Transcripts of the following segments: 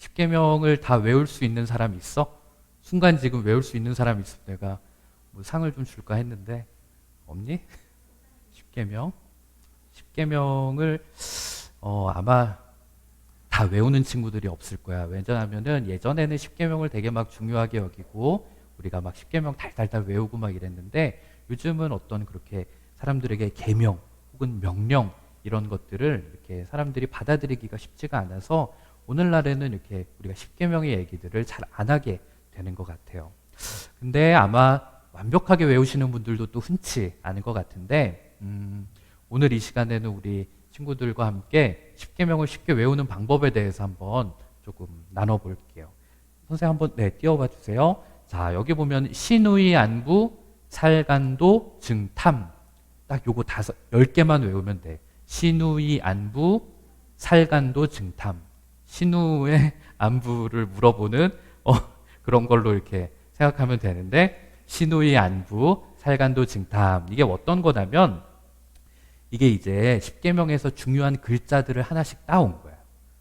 십계명을 다 외울 수 있는 사람 있어? 순간 지금 외울 수 있는 사람 있으면 내가 뭐 상을 좀 줄까 했는데 없니? 십계명? 십계명을 아마 다 외우는 친구들이 없을 거야. 왜냐하면은 예전에는 십계명을 되게 막 중요하게 여기고 우리가 막 십계명 달달달 외우고 막 이랬는데 요즘은 어떤 그렇게 사람들에게 계명 혹은 명령 이런 것들을 이렇게 사람들이 받아들이기가 쉽지가 않아서 오늘날에는 이렇게 우리가 십계명의 얘기들을 잘 안 하게 되는 것 같아요. 근데 아마 완벽하게 외우시는 분들도 또 흔치 않은 것 같은데 오늘 이 시간에는 우리 친구들과 함께 십계명을 쉽게 외우는 방법에 대해서 한번 조금 나눠볼게요. 선생님 한번 띄워봐 주세요. 자, 여기 보면 신우이 안부 살간도 증탐 딱 요거 10개만 외우면 돼. 신우이 안부 살간도 증탐. 신우의 안부를 물어보는 그런 걸로 이렇게 생각하면 되는데 신우이 안부 살간도 증탐 이게 어떤 거냐면 이게 이제 십계명에서 중요한 글자들을 하나씩 따온 거야.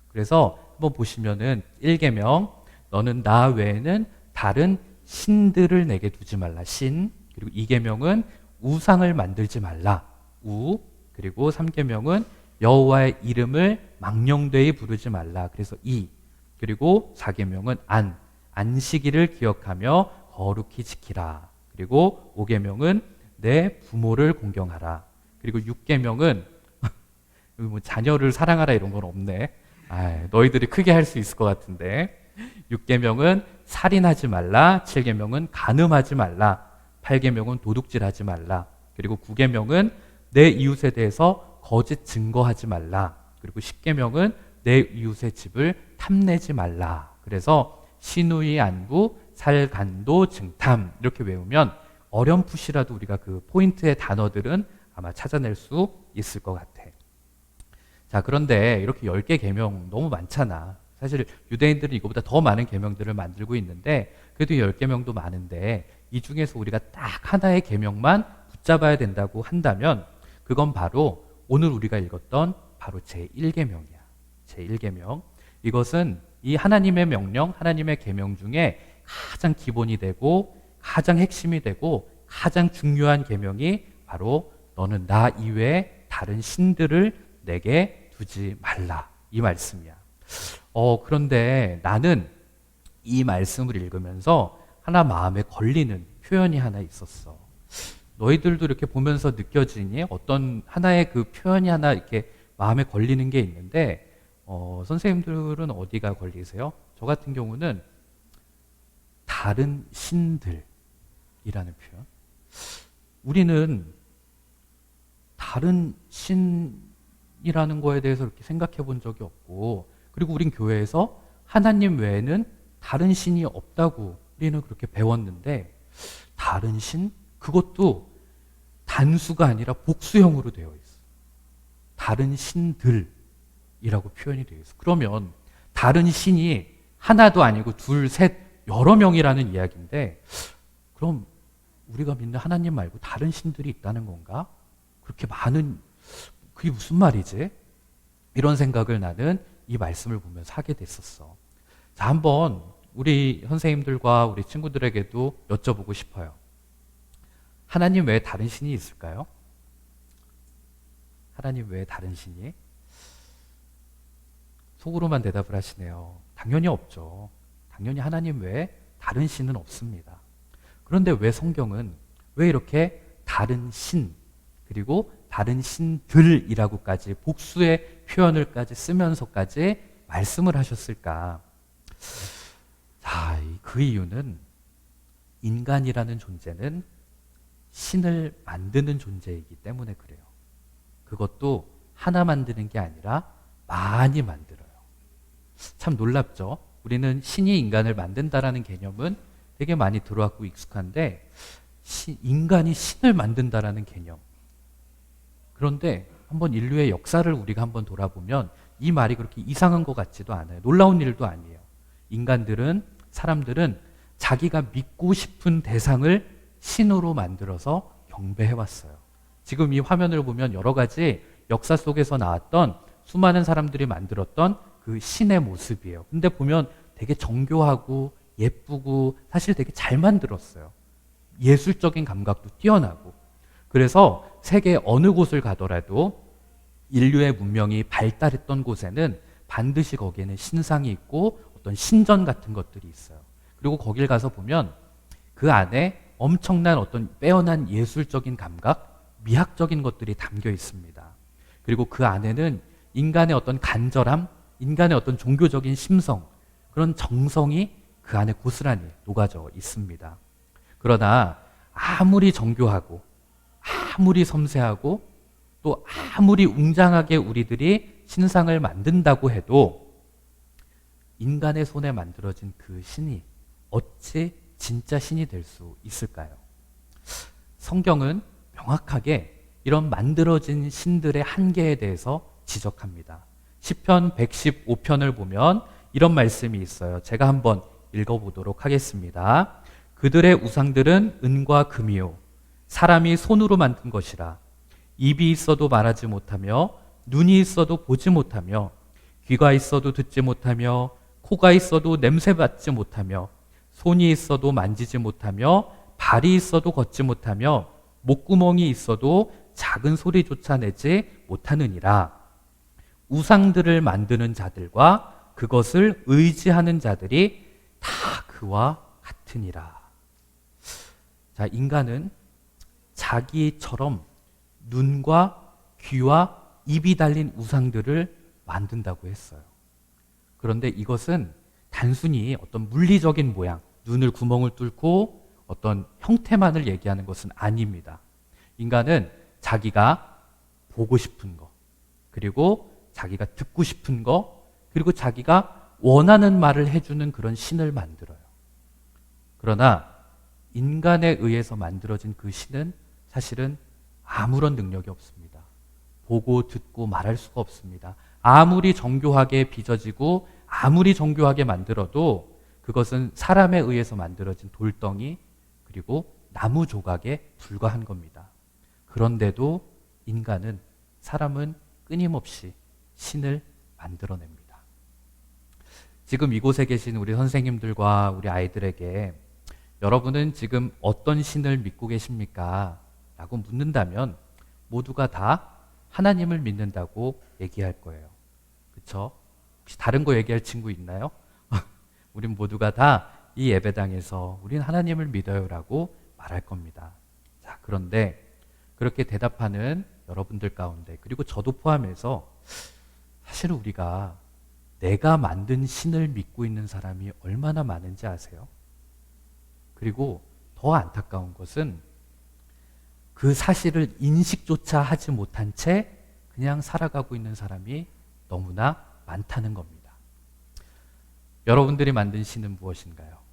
그래서 한번 보시면은 1계명 너는 나 외에는 다른 신들을 내게 두지 말라. 신. 그리고 2계명은 우상을 만들지 말라. 우. 그리고 3계명은 여호와의 이름을 망령되이 부르지 말라. 그래서 이. 그리고 4계명은 안. 안식일을 기억하며 거룩히 지키라. 그리고 5계명은 내 부모를 공경하라. 그리고 6계명은 뭐 자녀를 사랑하라 이런 건 없네. 너희들이 크게 할 수 있을 것 같은데 6계명은 살인하지 말라. 7계명은 간음하지 말라. 8계명은 도둑질하지 말라. 그리고 9계명은 내 이웃에 대해서 거짓 증거하지 말라. 그리고 10계명은 내 이웃의 집을 탐내지 말라. 그래서 신우이 안부 살간도 증탐 이렇게 외우면 어렴풋이라도 우리가 그 포인트의 단어들은 아마 찾아낼 수 있을 것 같아. 자, 그런데 이렇게 10개 계명 너무 많잖아. 사실 유대인들은 이거보다 더 많은 계명들을 만들고 있는데 그래도 10계명도 많은데 이 중에서 우리가 딱 하나의 계명만 붙잡아야 된다고 한다면 그건 바로 오늘 우리가 읽었던 바로 제1계명이야. 제1계명. 이것은 이 하나님의 명령, 하나님의 계명 중에 가장 기본이 되고 가장 핵심이 되고 가장 중요한 계명이 바로 너는 나 이외에 다른 신들을 내게 두지 말라. 이 말씀이야. 그런데 나는 이 말씀을 읽으면서 하나 마음에 걸리는 표현이 하나 있었어. 너희들도 이렇게 보면서 느껴지니 어떤 하나의 그 표현이 하나 이렇게 마음에 걸리는 게 있는데 선생님들은 어디가 걸리세요? 저 같은 경우는 다른 신들이라는 표현. 우리는 다른 신이라는 거에 대해서 이렇게 생각해 본 적이 없고 그리고 우린 교회에서 하나님 외에는 다른 신이 없다고 우리는 그렇게 배웠는데 다른 신? 그것도 단수가 아니라 복수형으로 되어 있어. 다른 신들이라고 표현이 되어 있어. 그러면 다른 신이 하나도 아니고 둘, 셋, 여러 명이라는 이야기인데 그럼 우리가 믿는 하나님 말고 다른 신들이 있다는 건가? 그렇게 많은 그게 무슨 말이지? 이런 생각을 나는 이 말씀을 보면서 하게 됐었어. 자, 한번 우리 선생님들과 우리 친구들에게도 여쭤보고 싶어요. 하나님 외에 다른 신이 있을까요? 하나님 외에 다른 신이? 속으로만 대답을 하시네요. 당연히 없죠. 당연히 하나님 외에 다른 신은 없습니다. 그런데 왜 성경은 왜 이렇게 다른 신 그리고 다른 신들이라고까지 복수의 표현을까지 쓰면서까지 말씀을 하셨을까? 자, 그 이유는 인간이라는 존재는 신을 만드는 존재이기 때문에 그래요. 그것도 하나 만드는 게 아니라 많이 만들어요. 참 놀랍죠? 우리는 신이 인간을 만든다라는 개념은 되게 많이 들어왔고 익숙한데 인간이 신을 만든다라는 개념. 그런데 한번 인류의 역사를 우리가 한번 돌아보면 이 말이 그렇게 이상한 것 같지도 않아요. 놀라운 일도 아니에요. 인간들은 사람들은 자기가 믿고 싶은 대상을 신으로 만들어서 경배해왔어요. 지금 이 화면을 보면 여러 가지 역사 속에서 나왔던 수많은 사람들이 만들었던 그 신의 모습이에요. 근데 보면 되게 정교하고 예쁘고 사실 되게 잘 만들었어요. 예술적인 감각도 뛰어나고. 그래서 세계 어느 곳을 가더라도 인류의 문명이 발달했던 곳에는 반드시 거기에는 신상이 있고 어떤 신전 같은 것들이 있어요. 그리고 거길 가서 보면 그 안에 엄청난 어떤 빼어난 예술적인 감각, 미학적인 것들이 담겨 있습니다. 그리고 그 안에는 인간의 어떤 간절함, 인간의 어떤 종교적인 심성, 그런 정성이 그 안에 고스란히 녹아져 있습니다. 그러나 아무리 정교하고 아무리 섬세하고 또 아무리 웅장하게 우리들이 신상을 만든다고 해도 인간의 손에 만들어진 그 신이 어찌 진짜 신이 될 수 있을까요? 성경은 명확하게 이런 만들어진 신들의 한계에 대해서 지적합니다. 시편 115편을 보면 이런 말씀이 있어요. 제가 한번 읽어보도록 하겠습니다. 그들의 우상들은 은과 금이요 사람이 손으로 만든 것이라. 입이 있어도 말하지 못하며 눈이 있어도 보지 못하며 귀가 있어도 듣지 못하며 코가 있어도 냄새 맡지 못하며 손이 있어도 만지지 못하며 발이 있어도 걷지 못하며 목구멍이 있어도 작은 소리조차 내지 못하느니라. 우상들을 만드는 자들과 그것을 의지하는 자들이 다 그와 같으니라. 자, 인간은 자기처럼 눈과 귀와 입이 달린 우상들을 만든다고 했어요. 그런데 이것은 단순히 어떤 물리적인 모양, 눈을 구멍을 뚫고 어떤 형태만을 얘기하는 것은 아닙니다. 인간은 자기가 보고 싶은 거, 그리고 자기가 듣고 싶은 거, 그리고 자기가 원하는 말을 해주는 그런 신을 만들어요. 그러나 인간에 의해서 만들어진 그 신은 사실은 아무런 능력이 없습니다. 보고 듣고 말할 수가 없습니다. 아무리 정교하게 빚어지고 아무리 정교하게 만들어도 그것은 사람에 의해서 만들어진 돌덩이 그리고 나무 조각에 불과한 겁니다. 그런데도 인간은, 사람은 끊임없이 신을 만들어냅니다. 지금 이곳에 계신 우리 선생님들과 우리 아이들에게 여러분은 지금 어떤 신을 믿고 계십니까? 라고 묻는다면 모두가 다 하나님을 믿는다고 얘기할 거예요. 그렇죠? 혹시 다른 거 얘기할 친구 있나요? 우린 모두가 다 이 예배당에서 우린 하나님을 믿어요라고 말할 겁니다. 자, 그런데 그렇게 대답하는 여러분들 가운데, 그리고 저도 포함해서 사실 우리가 내가 만든 신을 믿고 있는 사람이 얼마나 많은지 아세요? 그리고 더 안타까운 것은 그 사실을 인식조차 하지 못한 채 그냥 살아가고 있는 사람이 너무나 많다는 겁니다. 여러분들이 만든 신은 무엇인가요?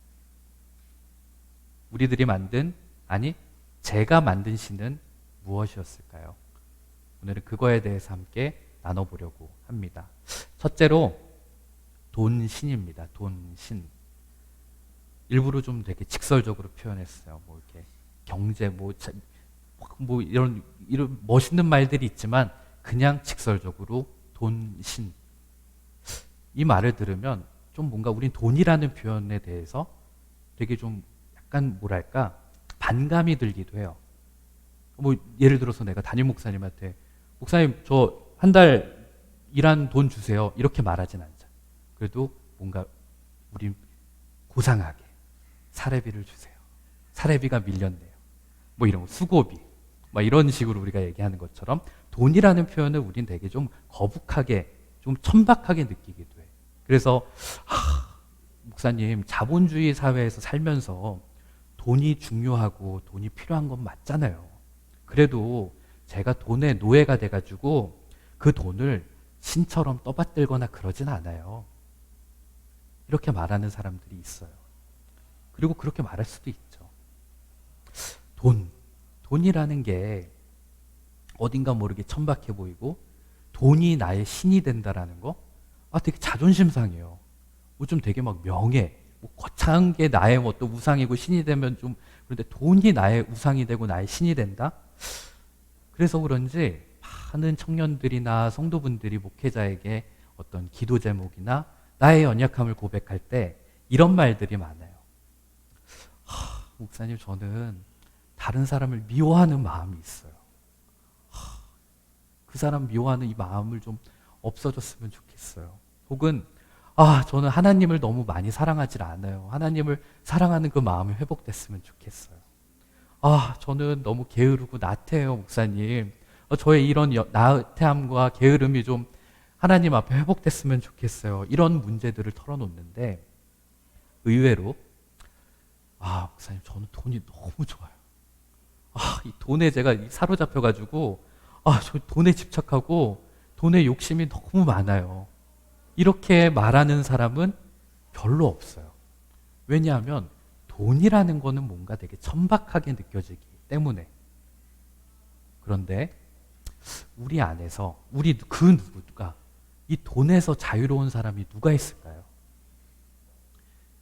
우리들이 만든, 아니 제가 만든 신은 무엇이었을까요? 오늘은 그거에 대해서 함께 나눠보려고 합니다. 첫째로 돈신입니다. 돈신. 일부러 좀 되게 직설적으로 표현했어요. 뭐 이렇게 경제, 뭐 이런 멋있는 말들이 있지만 그냥 직설적으로 돈신. 이 말을 들으면 좀 뭔가 우린 돈이라는 표현에 대해서 되게 좀 약간 뭐랄까 반감이 들기도 해요. 뭐 예를 들어서 내가 담임 목사님한테 목사님 저 한 달 일한 돈 주세요 이렇게 말하진 않죠. 그래도 뭔가 우린 고상하게 사례비를 주세요. 사례비가 밀렸네요. 뭐 이런 수고비 막 이런 식으로 우리가 얘기하는 것처럼 돈이라는 표현을 우린 되게 좀 거북하게 좀 천박하게 느끼기도 해. 그래서 목사님 자본주의 사회에서 살면서 돈이 중요하고 돈이 필요한 건 맞잖아요. 그래도 제가 돈의 노예가 돼가지고 그 돈을 신처럼 떠받들거나 그러진 않아요. 이렇게 말하는 사람들이 있어요. 그리고 그렇게 말할 수도 있죠. 돈이라는 게 어딘가 모르게 천박해 보이고 돈이 나의 신이 된다라는 거 되게 자존심 상해요. 뭐 좀 되게 막 명예, 뭐 거창한 게 나의 뭐 또 우상이고 신이 되면 좀 그런데 돈이 나의 우상이 되고 나의 신이 된다? 그래서 그런지 많은 청년들이나 성도분들이 목회자에게 어떤 기도 제목이나 나의 연약함을 고백할 때 이런 말들이 많아요. 목사님, 저는 다른 사람을 미워하는 마음이 있어요. 그 사람 미워하는 이 마음을 좀 없어졌으면 좋겠어요. 혹은 저는 하나님을 너무 많이 사랑하지 않아요. 하나님을 사랑하는 그 마음이 회복됐으면 좋겠어요. 저는 너무 게으르고 나태해요, 목사님. 저의 이런 나태함과 게으름이 좀 하나님 앞에 회복됐으면 좋겠어요. 이런 문제들을 털어놓는데 의외로 목사님, 저는 돈이 너무 좋아요. 이 돈에 제가 사로잡혀가지고 저 돈에 집착하고 돈에 욕심이 너무 많아요. 이렇게 말하는 사람은 별로 없어요. 왜냐하면 돈이라는 거는 뭔가 되게 천박하게 느껴지기 때문에. 그런데 우리 안에서 그 누가 이 돈에서 자유로운 사람이 누가 있을까요?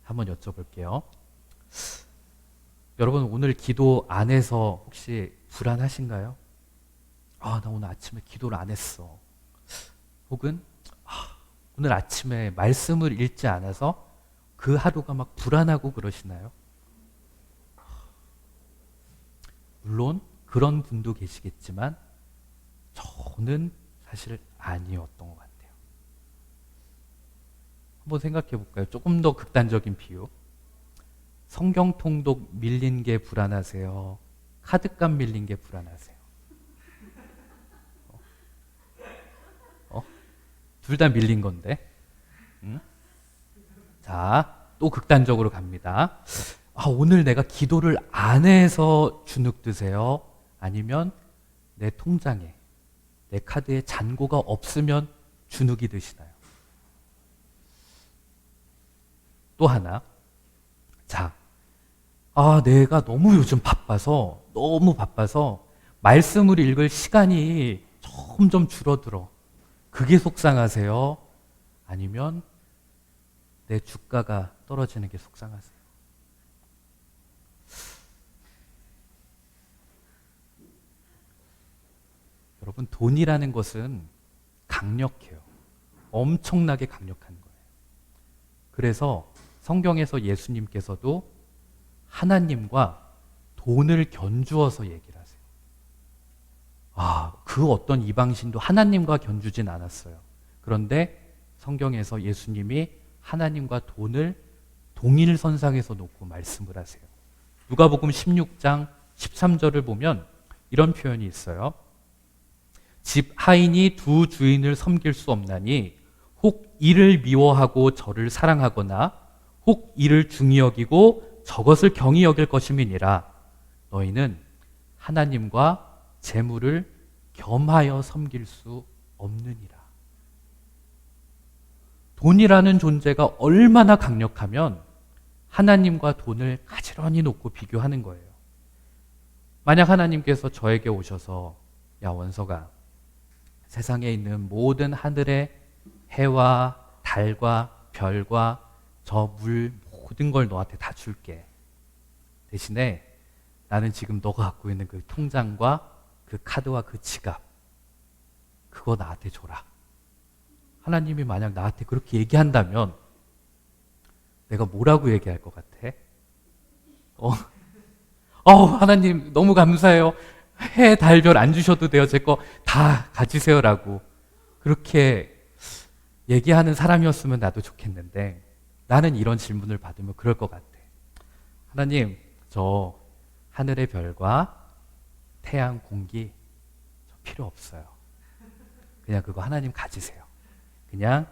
한번 여쭤볼게요. 여러분, 오늘 기도 안에서 혹시 불안하신가요? 나 오늘 아침에 기도를 안 했어. 혹은 오늘 아침에 말씀을 읽지 않아서 그 하루가 막 불안하고 그러시나요? 물론 그런 분도 계시겠지만 저는 사실 아니었던 것 같아요. 한번 생각해 볼까요? 조금 더 극단적인 비유. 성경 통독 밀린 게 불안하세요? 카드값 밀린 게 불안하세요? 둘 다 밀린 건데. 자, 또 극단적으로 갑니다. 오늘 내가 기도를 안 해서 주눅 드세요? 아니면 내 통장에, 내 카드에 잔고가 없으면 주눅이 드시나요? 또 하나. 자, 내가 너무 바빠서 말씀을 읽을 시간이 점점 줄어들어. 그게 속상하세요? 아니면 내 주가가 떨어지는 게 속상하세요? 여러분, 돈이라는 것은 강력해요. 엄청나게 강력한 거예요. 그래서 성경에서 예수님께서도 하나님과 돈을 견주어서 얘기를 하세요. 그 어떤 이방신도 하나님과 견주진 않았어요. 그런데 성경에서 예수님이 하나님과 돈을 동일선상에서 놓고 말씀을 하세요. 누가복음 16장 13절을 보면 이런 표현이 있어요. 집 하인이 두 주인을 섬길 수 없나니 혹 이를 미워하고 저를 사랑하거나 혹 이를 중히 여기고 저것을 경히 여길 것임이니라. 너희는 하나님과 재물을 겸하여 섬길 수 없느니라. 돈이라는 존재가 얼마나 강력하면 하나님과 돈을 가지런히 놓고 비교하는 거예요. 만약 하나님께서 저에게 오셔서 야 원서가 세상에 있는 모든 하늘의 해와 달과 별과 저 물 모든 걸 너한테 다 줄게. 대신에 나는 지금 너가 갖고 있는 그 통장과 그 카드와 그 지갑 그거 나한테 줘라. 하나님이 만약 나한테 그렇게 얘기한다면 내가 뭐라고 얘기할 것 같아? 하나님 너무 감사해요. 해, 달, 별 안 주셔도 돼요. 제 거 다 가지세요라고 그렇게 얘기하는 사람이었으면 나도 좋겠는데 나는 이런 질문을 받으면 그럴 것 같아. 하나님, 저 하늘의 별과 태양, 공기 저 필요 없어요. 그냥 그거 하나님 가지세요. 그냥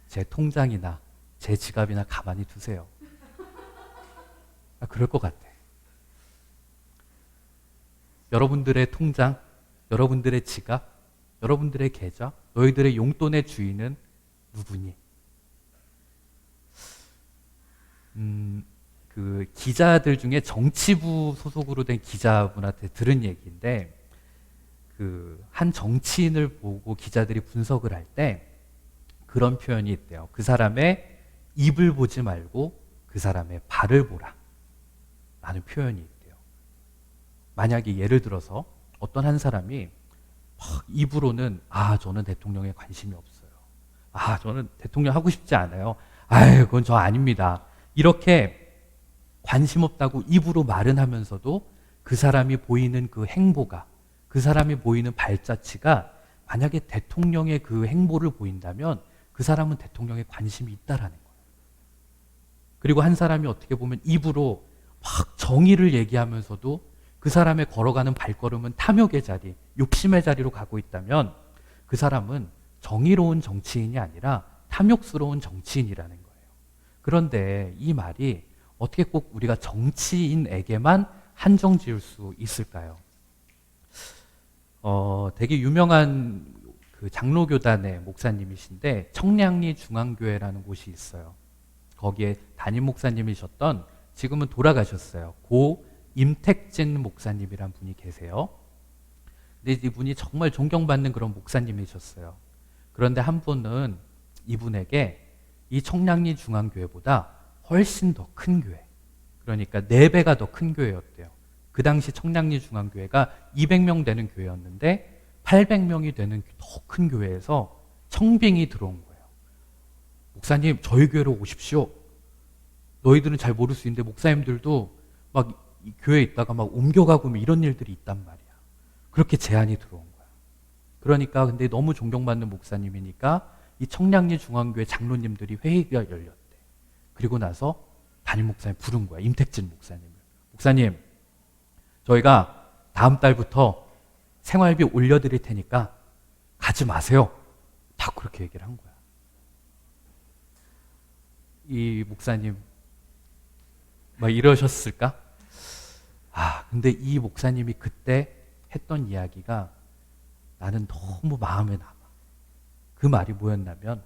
제 통장이나 제 지갑이나 가만히 두세요. 그럴 것 같아. 여러분들의 통장, 여러분들의 지갑, 여러분들의 계좌, 너희들의 용돈의 주인은 누구니? 그 기자들 중에 정치부 소속으로 된 기자분한테 들은 얘기인데 그 한 정치인을 보고 기자들이 분석을 할 때 그런 표현이 있대요. 그 사람의 입을 보지 말고 그 사람의 발을 보라 라는 표현이 있대요. 만약에 예를 들어서 어떤 한 사람이 막 입으로는 저는 대통령에 관심이 없어요. 아, 저는 대통령 하고 싶지 않아요. 아유, 그건 저 아닙니다. 이렇게 관심 없다고 입으로 말은 하면서도 그 사람이 보이는 그 행보가, 그 사람이 보이는 발자취가 만약에 대통령의 그 행보를 보인다면 그 사람은 대통령에 관심이 있다라는 거예요. 그리고 한 사람이 어떻게 보면 입으로 막 정의를 얘기하면서도 그 사람의 걸어가는 발걸음은 탐욕의 자리, 욕심의 자리로 가고 있다면 그 사람은 정의로운 정치인이 아니라 탐욕스러운 정치인이라는 거예요. 그런데 이 말이 어떻게 꼭 우리가 정치인에게만 한정 지을 수 있을까요? 되게 유명한 그 장로교단의 목사님이신데 청량리 중앙교회라는 곳이 있어요. 거기에 담임 목사님이셨던, 지금은 돌아가셨어요, 고 임택진 목사님이란 분이 계세요. 근데 이분이 정말 존경받는 그런 목사님이셨어요. 그런데 한 분은 이분에게 이 청량리 중앙교회보다 훨씬 더 큰 교회, 그러니까 4배가 더 큰 교회였대요. 그 당시 청량리 중앙교회가 200명 되는 교회였는데 800명이 되는 더 큰 교회에서 청빙이 들어온 거예요. 목사님, 저희 교회로 오십시오. 너희들은 잘 모를 수 있는데 목사님들도 막 이 교회에 있다가 막 옮겨가고 이런 일들이 있단 말이야. 그렇게 제안이 들어온 거야. 그러니까 근데 너무 존경받는 목사님이니까 이 청량리 중앙교회 장로님들이 회의가 열렸대. 그리고 나서 담임 목사님 부른 거야, 임택진 목사님을. 목사님, 저희가 다음 달부터 생활비 올려드릴 테니까 가지 마세요. 다 그렇게 얘기를 한 거야. 이 목사님 막 이러셨을까? 근데 이 목사님이 그때 했던 이야기가 나는 너무 마음에 남아. 그 말이 뭐였냐면,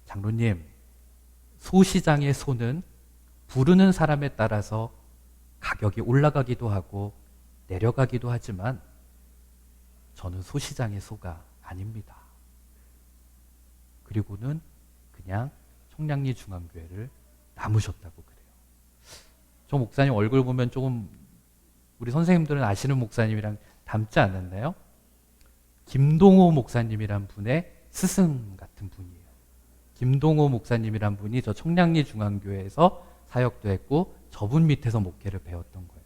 장로님, 소시장의 소는 부르는 사람에 따라서 가격이 올라가기도 하고 내려가기도 하지만 저는 소시장의 소가 아닙니다. 그리고는 그냥 청량리 중앙교회를 남으셨다고 그래요. 저 목사님 얼굴 보면 조금 우리 선생님들은 아시는 목사님이랑 닮지 않았나요? 김동호 목사님이란 분의 스승 같은 분이에요. 김동호 목사님이란 분이 저 청량리 중앙교회에서 사역도 했고 저분 밑에서 목회를 배웠던 거예요.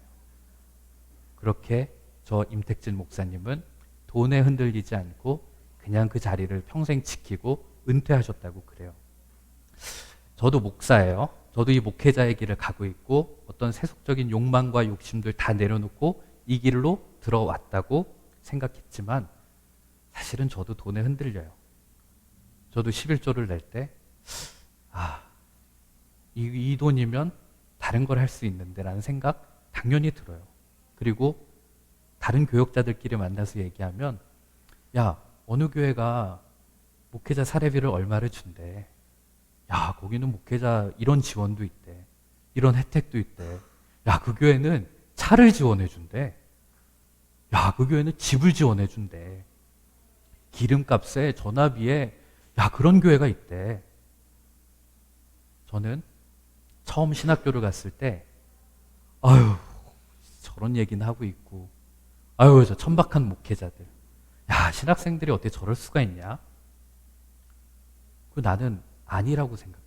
그렇게 저 임택진 목사님은 돈에 흔들리지 않고 그냥 그 자리를 평생 지키고 은퇴하셨다고 그래요. 저도 목사예요. 저도 이 목회자의 길을 가고 있고 어떤 세속적인 욕망과 욕심들 다 내려놓고 이 길로 들어왔다고 생각했지만 사실은 저도 돈에 흔들려요. 저도 11조를 낼 때 이 돈이면 다른 걸 할 수 있는데 라는 생각 당연히 들어요. 그리고 다른 교역자들끼리 만나서 얘기하면, 야, 어느 교회가 목회자 사례비를 얼마를 준대. 야, 거기는 목회자 이런 지원도 있대. 이런 혜택도 있대. 야, 그 교회는 차를 지원해 준대. 야, 그 교회는 집을 지원해 준대. 기름값에 전화비에, 야, 그런 교회가 있대. 저는 처음 신학교를 갔을 때 아유, 저런 얘기는 하고 있고, 아유, 저 천박한 목회자들, 야, 신학생들이 어떻게 저럴 수가 있냐? 그 나는 아니라고 생각해.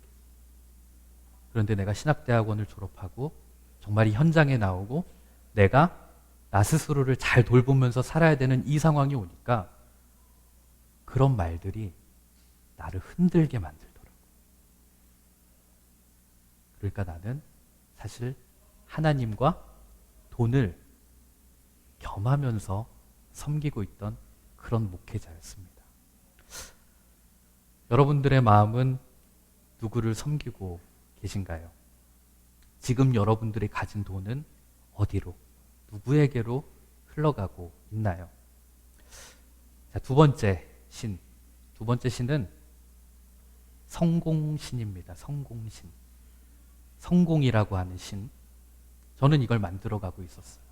그런데 내가 신학대학원을 졸업하고 정말 이 현장에 나오고 내가 나 스스로를 잘 돌보면서 살아야 되는 이 상황이 오니까 그런 말들이 나를 흔들게 만들더라고. 그러니까 나는 사실 하나님과 돈을 겸하면서 섬기고 있던 그런 목회자였습니다. 여러분들의 마음은 누구를 섬기고 계신가요? 지금 여러분들이 가진 돈은 어디로, 누구에게로 흘러가고 있나요? 자, 두 번째 신은 성공신입니다. 성공신. 성공이라고 하는 신. 저는 이걸 만들어가고 있었어요.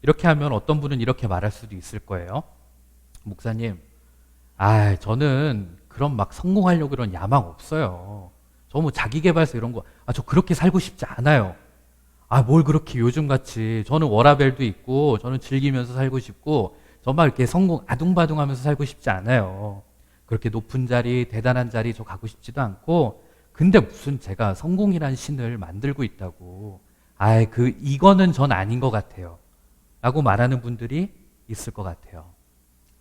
이렇게 하면 어떤 분은 이렇게 말할 수도 있을 거예요. 목사님, 저는 그런 막 성공하려고 그런 야망 없어요. 저 뭐 자기계발서 이런 거, 저 그렇게 살고 싶지 않아요. 뭘 그렇게 요즘같이, 저는 워라밸도 있고, 저는 즐기면서 살고 싶고, 정말 이렇게 성공 아둥바둥하면서 살고 싶지 않아요. 그렇게 높은 자리, 대단한 자리 저 가고 싶지도 않고, 근데 무슨 제가 성공이란 신을 만들고 있다고. 이거는 전 아닌 것 같아요. 라고 말하는 분들이 있을 것 같아요.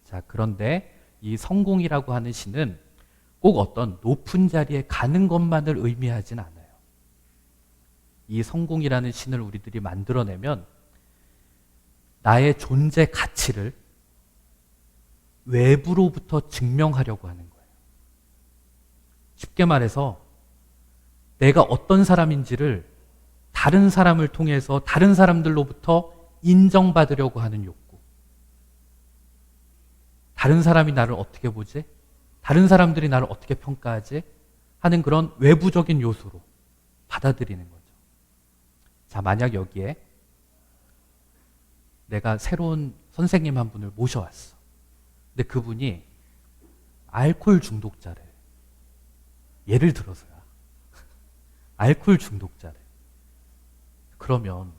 자, 그런데 이 성공이라고 하는 신은 꼭 어떤 높은 자리에 가는 것만을 의미하진 않아요. 이 성공이라는 신을 우리들이 만들어내면 나의 존재 가치를 외부로부터 증명하려고 하는 거예요. 쉽게 말해서 내가 어떤 사람인지를 다른 사람을 통해서 다른 사람들로부터 인정받으려고 하는 욕구. 다른 사람이 나를 어떻게 보지? 다른 사람들이 나를 어떻게 평가하지? 하는 그런 외부적인 요소로 받아들이는 거죠. 자, 만약 여기에 내가 새로운 선생님 한 분을 모셔왔어. 근데 그분이 알코올 중독자래. 예를 들어서야. 알코올 중독자래. 그러면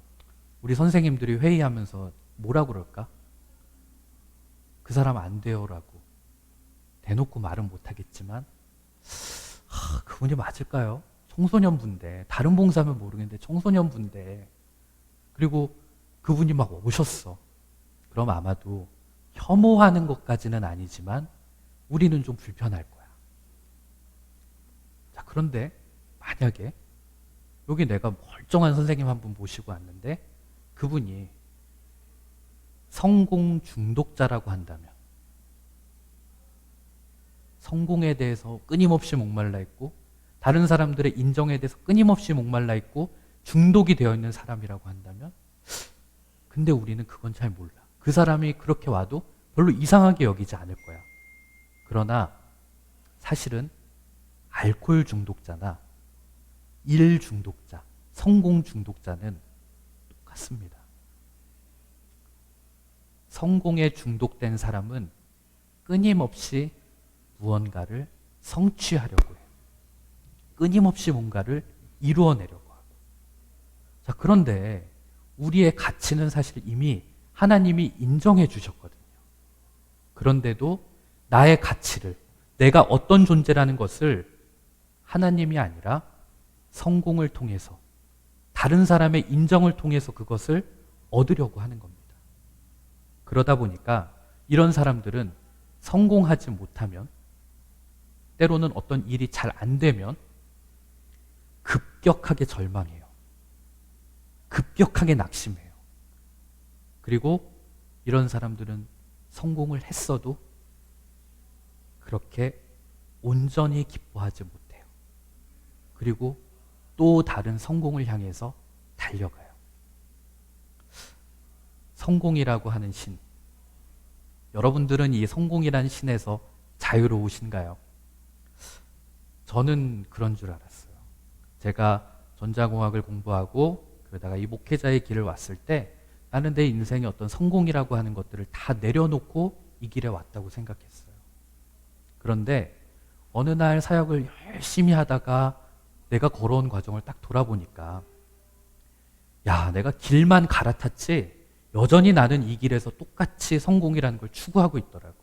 우리 선생님들이 회의하면서 뭐라고 그럴까? 그 사람 안 돼요라고 대놓고 말은 못하겠지만 그분이 맞을까요? 청소년부인데, 다른 봉사면 모르겠는데 청소년부인데, 그리고 그분이 막 오셨어. 그럼 아마도 혐오하는 것까지는 아니지만 우리는 좀 불편할 거야. 자, 그런데 만약에 여기 내가 멀쩡한 선생님 한 분 모시고 왔는데 그분이 성공 중독자라고 한다면, 성공에 대해서 끊임없이 목말라 있고 다른 사람들의 인정에 대해서 끊임없이 목말라 있고 중독이 되어 있는 사람이라고 한다면, 근데 우리는 그건 잘 몰라. 그 사람이 그렇게 와도 별로 이상하게 여기지 않을 거야. 그러나 사실은 알코올 중독자나 일 중독자, 성공 중독자는 똑같습니다. 성공에 중독된 사람은 끊임없이 무언가를 성취하려고 해요. 끊임없이 뭔가를 이루어내려고 하고. 자, 그런데 우리의 가치는 사실 이미 하나님이 인정해 주셨거든요. 그런데도 나의 가치를, 내가 어떤 존재라는 것을 하나님이 아니라 성공을 통해서, 다른 사람의 인정을 통해서 그것을 얻으려고 하는 겁니다. 그러다 보니까 이런 사람들은 성공하지 못하면, 때로는 어떤 일이 잘 안 되면 급격하게 절망해요. 급격하게 낙심해요. 그리고 이런 사람들은 성공을 했어도 그렇게 온전히 기뻐하지 못해요. 그리고 또 다른 성공을 향해서 달려가요. 성공이라고 하는 신. 여러분들은 이 성공이라는 신에서 자유로우신가요? 저는 그런 줄 알았어요. 제가 전자공학을 공부하고 그러다가 이 목회자의 길을 왔을 때 나는 내 인생의 어떤 성공이라고 하는 것들을 다 내려놓고 이 길에 왔다고 생각했어요. 그런데 어느 날 사역을 열심히 하다가 내가 걸어온 과정을 딱 돌아보니까, 야, 내가 길만 갈아탔지 여전히 나는 이 길에서 똑같이 성공이라는 걸 추구하고 있더라고요.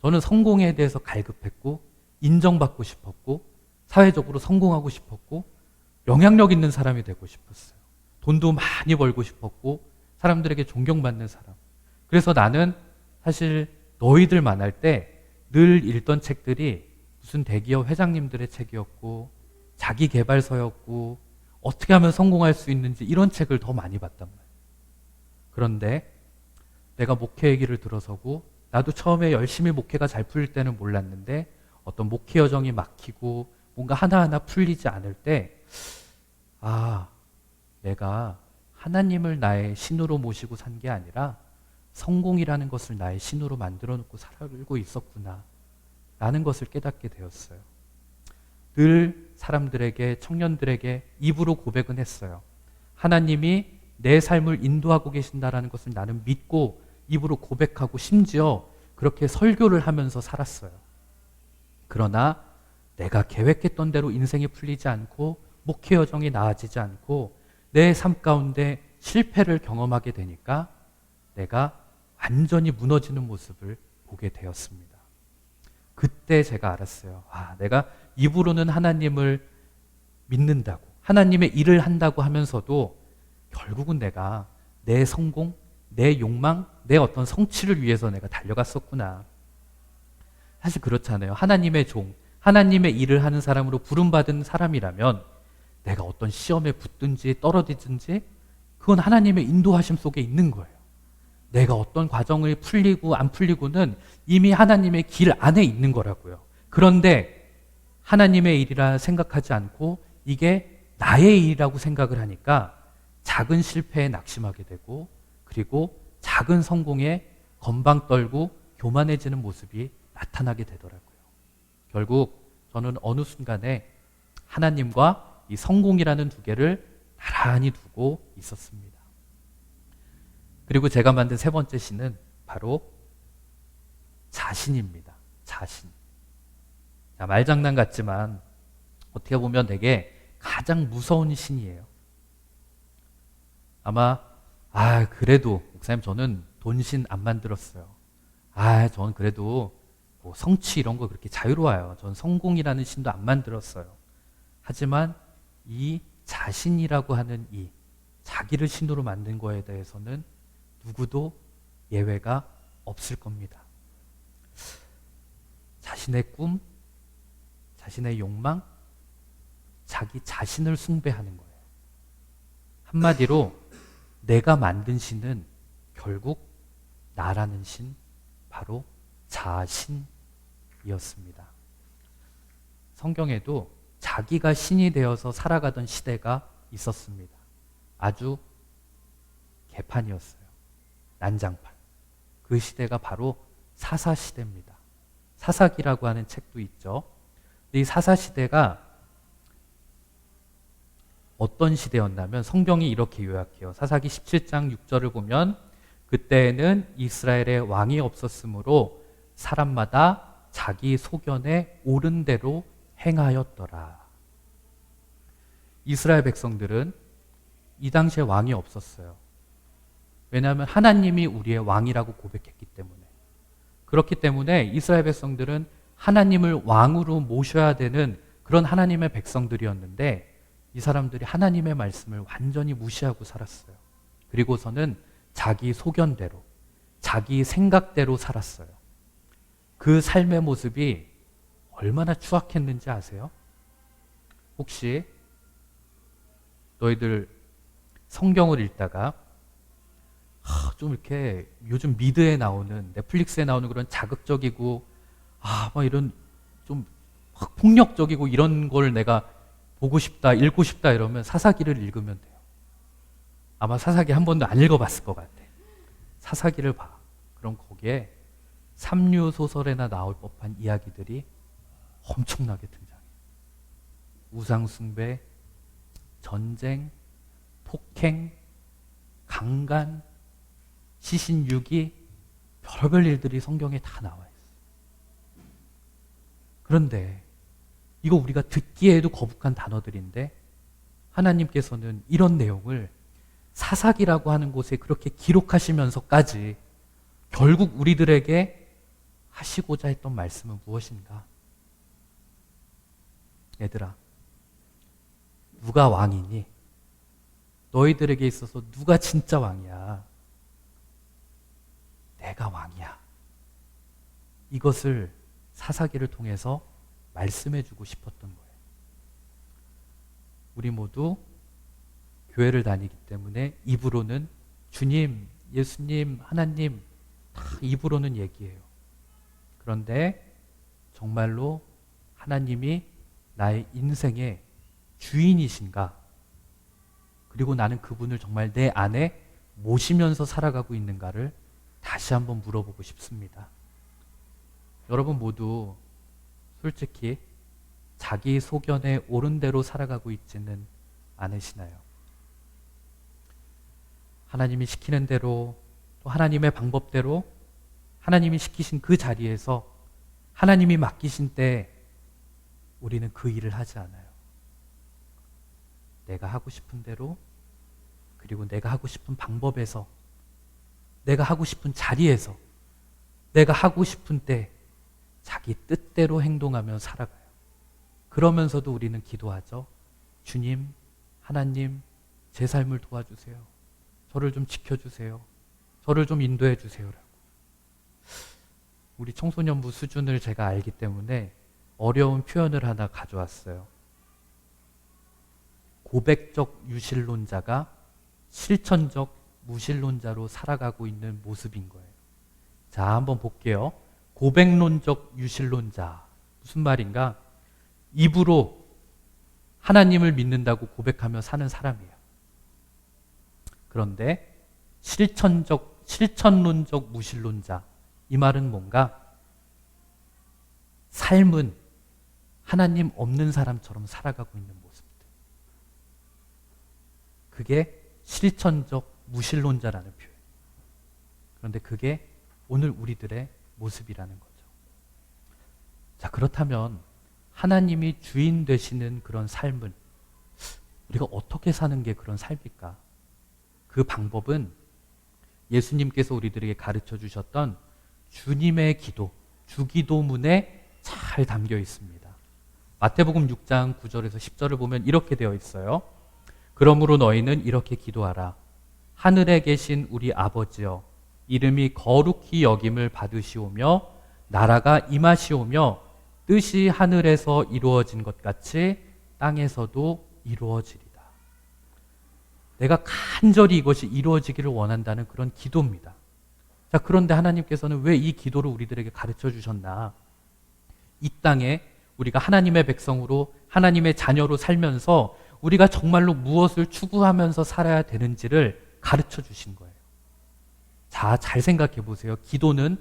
저는 성공에 대해서 갈급했고 인정받고 싶었고 사회적으로 성공하고 싶었고 영향력 있는 사람이 되고 싶었어요. 돈도 많이 벌고 싶었고 사람들에게 존경받는 사람. 그래서 나는 사실 너희들 만날 때 늘 읽던 책들이 무슨 대기업 회장님들의 책이었고 자기 개발서였고 어떻게 하면 성공할 수 있는지 이런 책을 더 많이 봤단 말이에요. 그런데 내가 목회 얘기를 들어서고, 나도 처음에 열심히 목회가 잘 풀릴 때는 몰랐는데 어떤 목회 여정이 막히고 뭔가 하나하나 풀리지 않을 때, 내가 하나님을 나의 신으로 모시고 산 게 아니라 성공이라는 것을 나의 신으로 만들어 놓고 살고 있었구나 라는 것을 깨닫게 되었어요. 늘 사람들에게, 청년들에게 입으로 고백은 했어요. 하나님이 내 삶을 인도하고 계신다라는 것을 나는 믿고 입으로 고백하고 심지어 그렇게 설교를 하면서 살았어요. 그러나 내가 계획했던 대로 인생이 풀리지 않고 목회 여정이 나아지지 않고 내 삶 가운데 실패를 경험하게 되니까 내가 완전히 무너지는 모습을 보게 되었습니다. 그때 제가 알았어요. 내가 입으로는 하나님을 믿는다고, 하나님의 일을 한다고 하면서도 결국은 내가 내 성공, 내 욕망, 내 어떤 성취를 위해서 내가 달려갔었구나. 사실 그렇잖아요. 하나님의 종, 하나님의 일을 하는 사람으로 부름받은 사람이라면 내가 어떤 시험에 붙든지 떨어지든지 그건 하나님의 인도하심 속에 있는 거예요. 내가 어떤 과정을 풀리고 안 풀리고는 이미 하나님의 길 안에 있는 거라고요. 그런데 하나님의 일이라 생각하지 않고 이게 나의 일이라고 생각을 하니까 작은 실패에 낙심하게 되고, 그리고 작은 성공에 건방 떨고 교만해지는 모습이 나타나게 되더라고요. 결국 저는 어느 순간에 하나님과 이 성공이라는 두 개를 나란히 두고 있었습니다. 그리고 제가 만든 세 번째 신은 바로 자신입니다. 자신. 자, 말장난 같지만 어떻게 보면 되게 가장 무서운 신이에요. 아마 그래도 목사님 저는 돈신 안 만들었어요. 저는 그래도 뭐 성취 이런 거 그렇게 자유로워요. 전 성공이라는 신도 안 만들었어요. 하지만 이 자신이라고 하는 이 자기를 신으로 만든 거에 대해서는 누구도 예외가 없을 겁니다. 자신의 꿈, 자신의 욕망, 자기 자신을 숭배하는 거예요. 한마디로 내가 만든 신은 결국 나라는 신, 바로 자신이었습니다. 성경에도 자기가 신이 되어서 살아가던 시대가 있었습니다. 아주 개판이었어요. 난장판. 그 시대가 바로 사사시대입니다. 사사기라고 하는 책도 있죠. 이 사사시대가 어떤 시대였냐면 성경이 이렇게 요약해요. 사사기 17장 6절을 보면 그때에는 이스라엘에 왕이 없었으므로 사람마다 자기 소견에 옳은 대로 행하였더라. 이스라엘 백성들은 이 당시에 왕이 없었어요. 왜냐하면 하나님이 우리의 왕이라고 고백했기 때문에. 그렇기 때문에 이스라엘 백성들은 하나님을 왕으로 모셔야 되는 그런 하나님의 백성들이었는데 이 사람들이 하나님의 말씀을 완전히 무시하고 살았어요. 그리고서는 자기 소견대로, 자기 생각대로 살았어요. 그 삶의 모습이 얼마나 추악했는지 아세요? 혹시 너희들 성경을 읽다가 좀 이렇게 요즘 미드에 나오는, 넷플릭스에 나오는 그런 자극적이고 막 이런 좀 폭력적이고 이런 걸 내가 보고 싶다, 읽고 싶다 이러면 사사기를 읽으면 돼요. 아마 사사기 한 번도 안 읽어봤을 것 같아. 사사기를 봐. 그럼 거기에 삼류 소설에나 나올 법한 이야기들이 엄청나게 등장해요. 우상숭배, 전쟁, 폭행, 강간, 시신유기, 별별 일들이 성경에 다 나와 있어요. 그런데 이거 우리가 듣기에도 거북한 단어들인데 하나님께서는 이런 내용을 사사기라고 하는 곳에 그렇게 기록하시면서까지 결국 우리들에게 하시고자 했던 말씀은 무엇인가? 얘들아, 누가 왕이니? 너희들에게 있어서 누가 진짜 왕이야? 내가 왕이야. 이것을 사사기를 통해서 말씀해주고 싶었던 거예요. 우리 모두 교회를 다니기 때문에 입으로는 주님, 예수님, 하나님 다 입으로는 얘기해요. 그런데 정말로 하나님이 나의 인생의 주인이신가? 그리고 나는 그분을 정말 내 안에 모시면서 살아가고 있는가를 다시 한번 물어보고 싶습니다. 여러분 모두 솔직히 자기 소견에 옳은 대로 살아가고 있지는 않으시나요? 하나님이 시키는 대로, 또 하나님의 방법대로 하나님이 시키신 그 자리에서 하나님이 맡기신 때 우리는 그 일을 하지 않아요. 내가 하고 싶은 대로, 그리고 내가 하고 싶은 방법에서, 내가 하고 싶은 자리에서, 내가 하고 싶은 때 자기 뜻대로 행동하며 살아가요. 그러면서도 우리는 기도하죠. 주님, 하나님, 제 삶을 도와주세요. 저를 좀 지켜주세요. 저를 좀 인도해 주세요. 우리 청소년부 수준을 제가 알기 때문에 어려운 표현을 하나 가져왔어요. 고백적 유실론자가 실천적 무실론자로 살아가고 있는 모습인 거예요. 자, 한번 볼게요. 고백론적 유실론자. 무슨 말인가? 입으로 하나님을 믿는다고 고백하며 사는 사람이에요. 그런데 실천론적 무실론자. 이 말은 뭔가? 삶은 하나님 없는 사람처럼 살아가고 있는 모습들. 그게 실천적 무실론자라는 표현. 그런데 그게 오늘 우리들의 모습이라는 거죠. 자, 그렇다면 하나님이 주인 되시는 그런 삶은 우리가 어떻게 사는 게 그런 삶일까? 그 방법은 예수님께서 우리들에게 가르쳐 주셨던 주님의 기도, 주기도문에 잘 담겨 있습니다. 마태복음 6장 9절에서 10절을 보면 이렇게 되어 있어요. 그러므로 너희는 이렇게 기도하라. 하늘에 계신 우리 아버지여, 이름이 거룩히 여김을 받으시오며 나라가 임하시오며 뜻이 하늘에서 이루어진 것 같이 땅에서도 이루어지리다. 내가 간절히 이것이 이루어지기를 원한다는 그런 기도입니다. 자, 그런데 하나님께서는 왜 이 기도를 우리들에게 가르쳐 주셨나? 이 땅에 우리가 하나님의 백성으로 하나님의 자녀로 살면서 우리가 정말로 무엇을 추구하면서 살아야 되는지를 가르쳐 주신 거예요. 자, 잘 생각해 보세요. 기도는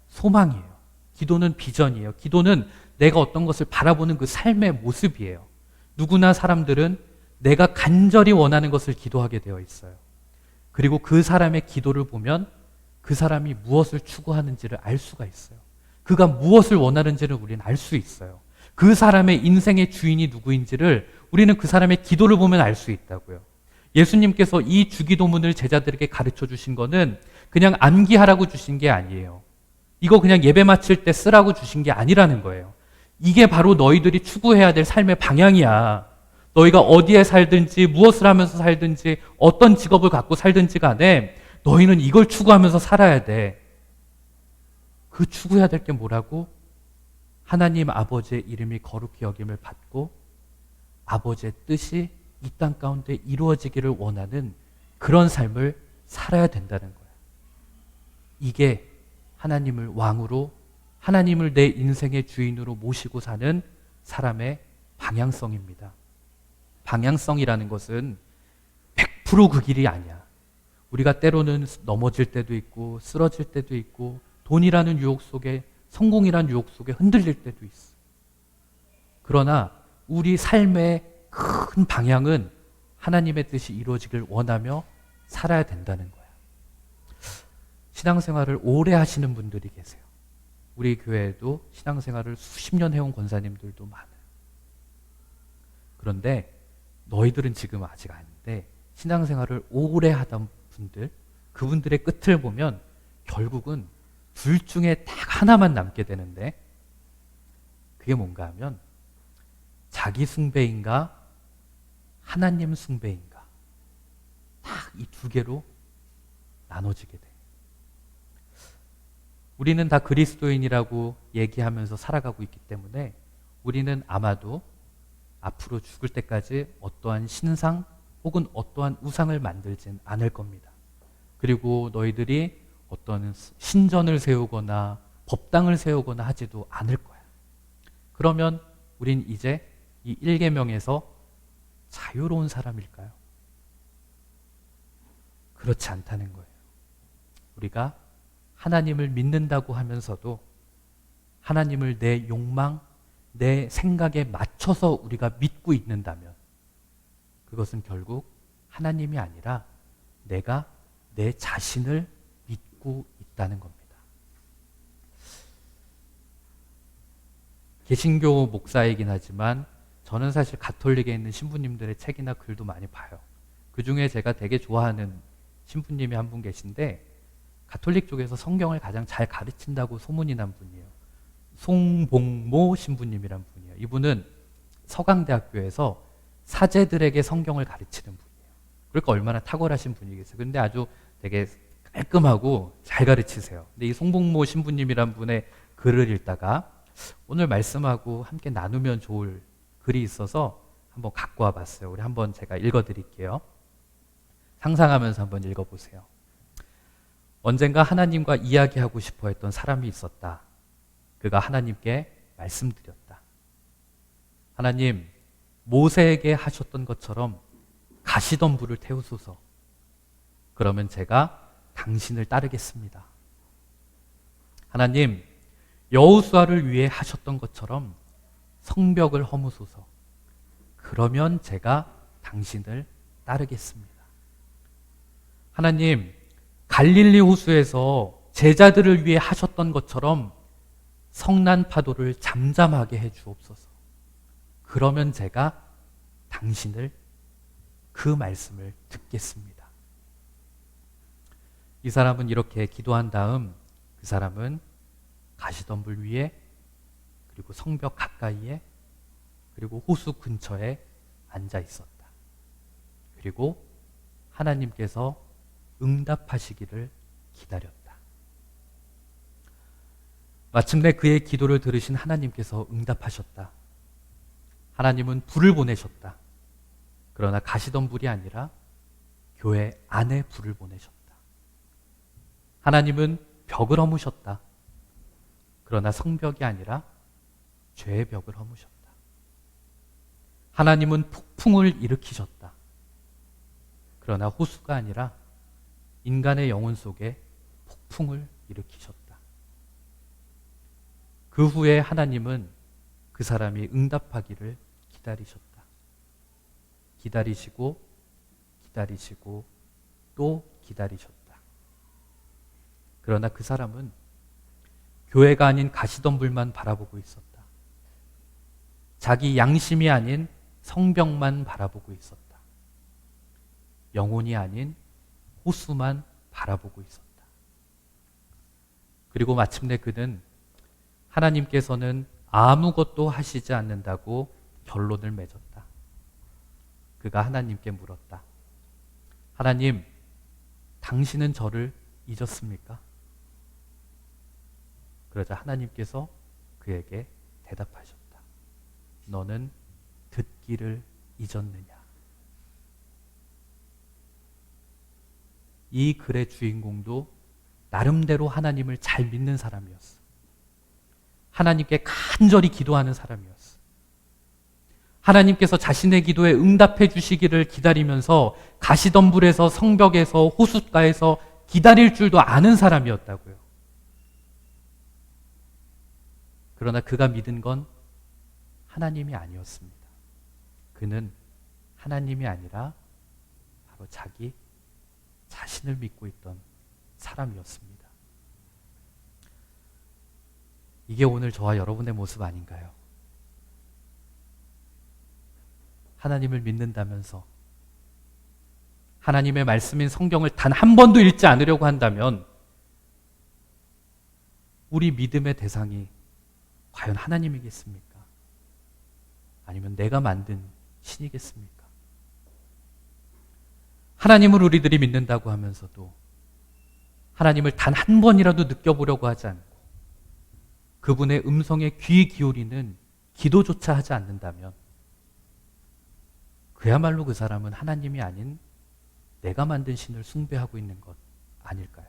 소망이에요. 기도는 비전이에요. 기도는 내가 어떤 것을 바라보는 그 삶의 모습이에요. 누구나 사람들은 내가 간절히 원하는 것을 기도하게 되어 있어요. 그리고 그 사람의 기도를 보면 그 사람이 무엇을 추구하는지를 알 수가 있어요. 그가 무엇을 원하는지를 우리는 알 수 있어요. 그 사람의 인생의 주인이 누구인지를 우리는 그 사람의 기도를 보면 알 수 있다고요. 예수님께서 이 주기도문을 제자들에게 가르쳐 주신 거는 그냥 암기하라고 주신 게 아니에요. 이거 그냥 예배 마칠 때 쓰라고 주신 게 아니라는 거예요. 이게 바로 너희들이 추구해야 될 삶의 방향이야. 너희가 어디에 살든지 무엇을 하면서 살든지 어떤 직업을 갖고 살든지 간에 너희는 이걸 추구하면서 살아야 돼. 그 추구해야 될 게 뭐라고? 하나님 아버지의 이름이 거룩히 여김을 받고 아버지의 뜻이 이 땅 가운데 이루어지기를 원하는 그런 삶을 살아야 된다는 거야. 이게 하나님을 왕으로, 하나님을 내 인생의 주인으로 모시고 사는 사람의 방향성입니다. 방향성이라는 것은 100% 그 길이 아니야. 우리가 때로는 넘어질 때도 있고 쓰러질 때도 있고 돈이라는 유혹 속에, 성공이라는 유혹 속에 흔들릴 때도 있어. 그러나 우리 삶의 큰 방향은 하나님의 뜻이 이루어지길 원하며 살아야 된다는 거야. 신앙생활을 오래 하시는 분들이 계세요. 우리 교회에도 신앙생활을 수십 년 해온 권사님들도 많아요. 그런데 너희들은 지금 아직 아닌데 신앙생활을 오래 하던 분들, 그분들의 끝을 보면 결국은 둘 중에 딱 하나만 남게 되는데 그게 뭔가 하면 자기 숭배인가 하나님 숭배인가 딱 이 두 개로 나눠지게 돼. 우리는 다 그리스도인이라고 얘기하면서 살아가고 있기 때문에 우리는 아마도 앞으로 죽을 때까지 어떠한 신상 혹은 어떠한 우상을 만들진 않을 겁니다. 그리고 너희들이 어떤 신전을 세우거나 법당을 세우거나 하지도 않을 거야. 그러면 우린 이제 이 1계명에서 자유로운 사람일까요? 그렇지 않다는 거예요. 우리가 하나님을 믿는다고 하면서도 하나님을 내 욕망, 내 생각에 맞춰서 우리가 믿고 있는다면 그것은 결국 하나님이 아니라 내가 내 자신을 믿고 있다는 겁니다. 개신교 목사이긴 하지만 저는 사실 가톨릭에 있는 신부님들의 책이나 글도 많이 봐요. 그 중에 제가 되게 좋아하는 신부님이 한 분 계신데 가톨릭 쪽에서 성경을 가장 잘 가르친다고 소문이 난 분이에요. 송봉모 신부님이란 분이에요. 이분은 서강대학교에서 사제들에게 성경을 가르치는 분이에요. 그러니까 얼마나 탁월하신 분이겠어요. 근데 아주 되게 깔끔하고 잘 가르치세요. 근데 이 송봉모 신부님이란 분의 글을 읽다가 오늘 말씀하고 함께 나누면 좋을 글이 있어서 한번 갖고 와봤어요. 우리 한번 제가 읽어드릴게요. 상상하면서 한번 읽어보세요. 언젠가 하나님과 이야기하고 싶어 했던 사람이 있었다. 그가 하나님께 말씀드렸다. 하나님, 모세에게 하셨던 것처럼 가시덤불을 태우소서. 그러면 제가 당신을 따르겠습니다. 하나님, 여호수아를 위해 하셨던 것처럼 성벽을 허무소서. 그러면 제가 당신을 따르겠습니다. 하나님, 갈릴리 호수에서 제자들을 위해 하셨던 것처럼 성난 파도를 잠잠하게 해 주옵소서. 그러면 제가 당신을 그 말씀을 듣겠습니다. 이 사람은 이렇게 기도한 다음 그 사람은 가시덤불 위에 그리고 성벽 가까이에 그리고 호수 근처에 앉아 있었다. 그리고 하나님께서 응답하시기를 기다렸다. 마침내 그의 기도를 들으신 하나님께서 응답하셨다. 하나님은 불을 보내셨다. 그러나 가시덤불이 아니라 교회 안에 불을 보내셨다. 하나님은 벽을 허무셨다. 그러나 성벽이 아니라 죄의 벽을 허무셨다. 하나님은 폭풍을 일으키셨다. 그러나 호수가 아니라 인간의 영혼 속에 폭풍을 일으키셨다. 그 후에 하나님은 그 사람이 응답하기를 기다리셨다. 기다리시고 기다리시고 또 기다리셨다. 그러나 그 사람은 교회가 아닌 가시덤불만 바라보고 있었다. 자기 양심이 아닌 성벽만 바라보고 있었다. 영혼이 아닌 호수만 바라보고 있었다. 그리고 마침내 그는 하나님께서는 아무것도 하시지 않는다고 결론을 맺었다. 그가 하나님께 물었다. 하나님, 당신은 저를 잊었습니까? 그러자 하나님께서 그에게 대답하셨다. 너는 듣기를 잊었느냐? 이 글의 주인공도 나름대로 하나님을 잘 믿는 사람이었어. 하나님께 간절히 기도하는 사람이었어. 하나님께서 자신의 기도에 응답해 주시기를 기다리면서 가시덤불에서 성벽에서 호숫가에서 기다릴 줄도 아는 사람이었다고요. 그러나 그가 믿은 건 하나님이 아니었습니다. 그는 하나님이 아니라 바로 자기 자신을 믿고 있던 사람이었습니다. 이게 오늘 저와 여러분의 모습 아닌가요? 하나님을 믿는다면서 하나님의 말씀인 성경을 단 한 번도 읽지 않으려고 한다면 우리 믿음의 대상이 과연 하나님이겠습니까? 아니면 내가 만든 신이겠습니까? 하나님을 우리들이 믿는다고 하면서도 하나님을 단 한 번이라도 느껴보려고 하지 않고 그분의 음성에 귀 기울이는 기도조차 하지 않는다면 그야말로 그 사람은 하나님이 아닌 내가 만든 신을 숭배하고 있는 것 아닐까요?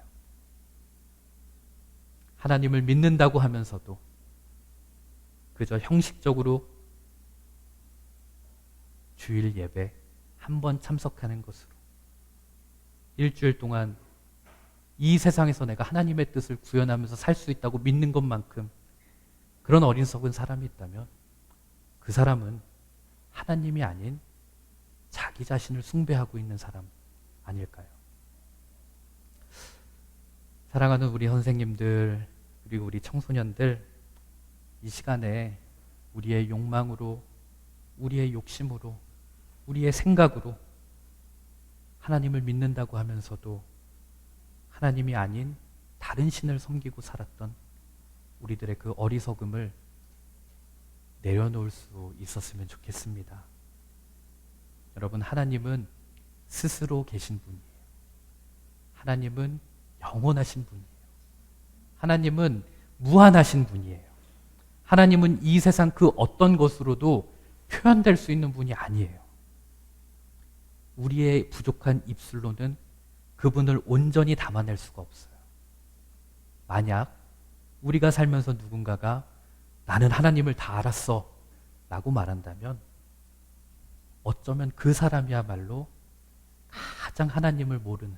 하나님을 믿는다고 하면서도 그저 형식적으로 주일 예배 한 번 참석하는 것으로 일주일 동안 이 세상에서 내가 하나님의 뜻을 구현하면서 살 수 있다고 믿는 것만큼 그런 어리석은 사람이 있다면 그 사람은 하나님이 아닌 자기 자신을 숭배하고 있는 사람 아닐까요? 사랑하는 우리 선생님들 그리고 우리 청소년들, 이 시간에 우리의 욕망으로, 우리의 욕심으로, 우리의 생각으로 하나님을 믿는다고 하면서도 하나님이 아닌 다른 신을 섬기고 살았던 우리들의 그 어리석음을 내려놓을 수 있었으면 좋겠습니다. 여러분, 하나님은 스스로 계신 분이에요. 하나님은 영원하신 분이에요. 하나님은 무한하신 분이에요. 하나님은 이 세상 그 어떤 것으로도 표현될 수 있는 분이 아니에요. 우리의 부족한 입술로는 그분을 온전히 담아낼 수가 없어요. 만약 우리가 살면서 누군가가 나는 하나님을 다 알았어 라고 말한다면 어쩌면 그 사람이야말로 가장 하나님을 모르는,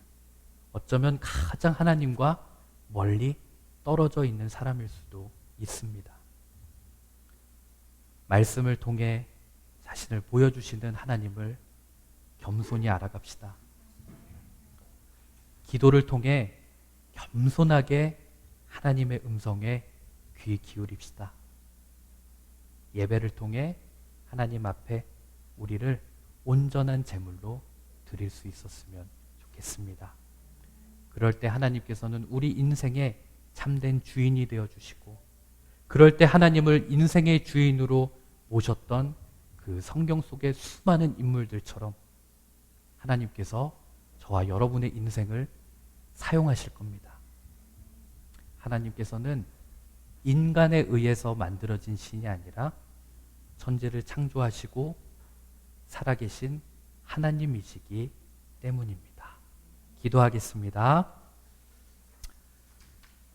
어쩌면 가장 하나님과 멀리 떨어져 있는 사람일 수도 있습니다. 말씀을 통해 자신을 보여주시는 하나님을 겸손히 알아갑시다. 기도를 통해 겸손하게 하나님의 음성에 귀 기울입시다. 예배를 통해 하나님 앞에 우리를 온전한 제물로 드릴 수 있었으면 좋겠습니다. 그럴 때 하나님께서는 우리 인생의 참된 주인이 되어주시고, 그럴 때 하나님을 인생의 주인으로 모셨던 그 성경 속의 수많은 인물들처럼 하나님께서 저와 여러분의 인생을 사용하실 겁니다. 하나님께서는 인간에 의해서 만들어진 신이 아니라 천지를 창조하시고 살아계신 하나님이시기 때문입니다. 기도하겠습니다.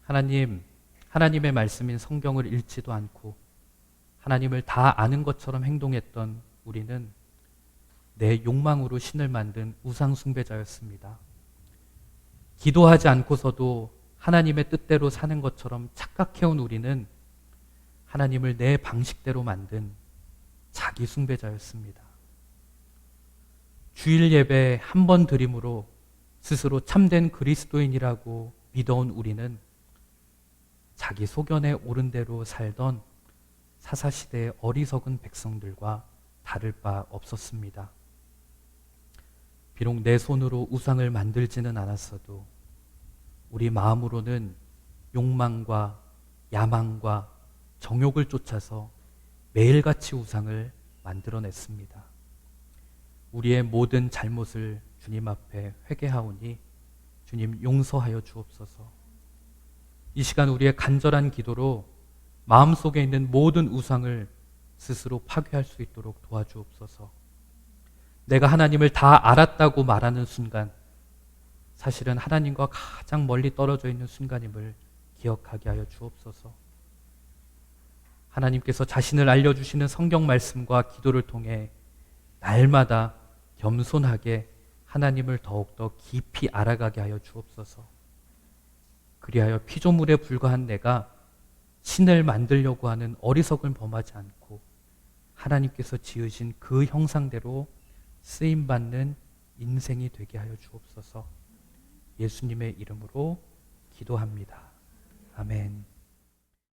하나님, 하나님의 말씀인 성경을 읽지도 않고 하나님을 다 아는 것처럼 행동했던 우리는 내 욕망으로 신을 만든 우상 숭배자였습니다. 기도하지 않고서도 하나님의 뜻대로 사는 것처럼 착각해온 우리는 하나님을 내 방식대로 만든 자기 숭배자였습니다. 주일 예배 한 번 드림으로 스스로 참된 그리스도인이라고 믿어온 우리는 자기 소견에 옳은 대로 살던 사사시대의 어리석은 백성들과 다를 바 없었습니다. 비록 내 손으로 우상을 만들지는 않았어도 우리 마음으로는 욕망과 야망과 정욕을 쫓아서 매일같이 우상을 만들어냈습니다. 우리의 모든 잘못을 주님 앞에 회개하오니 주님 용서하여 주옵소서. 이 시간 우리의 간절한 기도로 마음속에 있는 모든 우상을 스스로 파괴할 수 있도록 도와주옵소서. 내가 하나님을 다 알았다고 말하는 순간 사실은 하나님과 가장 멀리 떨어져 있는 순간임을 기억하게 하여 주옵소서. 하나님께서 자신을 알려주시는 성경 말씀과 기도를 통해 날마다 겸손하게 하나님을 더욱더 깊이 알아가게 하여 주옵소서. 그리하여 피조물에 불과한 내가 신을 만들려고 하는 어리석을 범하지 않고 하나님께서 지으신 그 형상대로 쓰임받는 인생이 되게 하여 주옵소서. 예수님의 이름으로 기도합니다. 아멘.